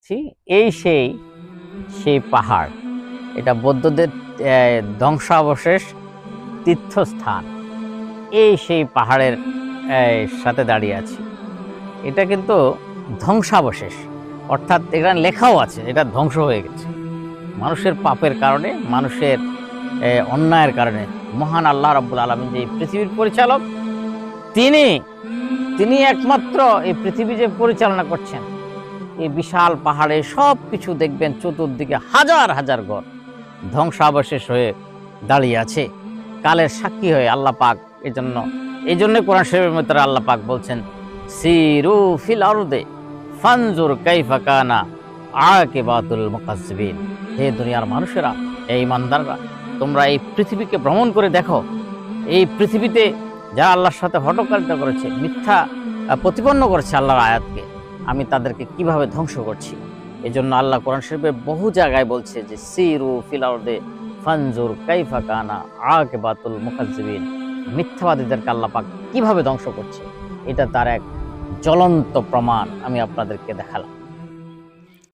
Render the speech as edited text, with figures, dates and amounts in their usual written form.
দেখাচ্ছি। এই সেই পাহাড়, এটা বৌদ্ধদের ধ্বংসাবশেষ তীর্থস্থান। এই সেই পাহাড়ের সাথে দাঁড়িয়ে আছি। এটা কিন্তু ধ্বংসাবশেষ, অর্থাৎ এখানে লেখাও আছে এটা ধ্বংস হয়ে গেছে মানুষের পাপের কারণে, মানুষের অন্যায়ের কারণে। মহান আল্লাহ রাব্বুল আলামিন যে পৃথিবীর পরিচালক, তিনি একমাত্র এই পৃথিবী যে পরিচালনা করছেন। এই বিশাল পাহাড়ে সব কিছু দেখবেন, চতুর্দিকে হাজার হাজার ঘর ধ্বংসাবশেষ হয়ে দাঁড়িয়ে আছে, কালের সাক্ষী হয়ে। আল্লাহ পাক এই জন্য কোরআন শরীফের মধ্যে আল্লাহ পাক বলছেন, সিরু ফিল আরদে ফানজুর কাইফা কানা আকিবাতুল মুকাজ্জিবিন। হে দুনিয়ার মানুষেরা, এই ইমানদাররা, তোমরা এই পৃথিবীকে ভ্রমণ করে দেখো। এই পৃথিবীতে যারা আল্লাহর সাথে হঠকারিতা করেছে, মিথ্যা প্রতিপন্ন করেছে আল্লাহর আয়াতকে, আমি তাদেরকে কিভাবে ধ্বংস করছি। এই জন্য আল্লাহ কোরআন শরীফে বহু জায়গায় বলছে যে সিরু ফিল আরদে ফানজুর কাইফা কানা আকিবাতুল মুকাজ্জিবিন। মিথ্যাবাদীদেরকে আল্লাহ পাক কিভাবে ধ্বংস করছে, এটা তার এক জ্বলন্ত প্রমাণ আমি আপনাদেরকে দেখালাম।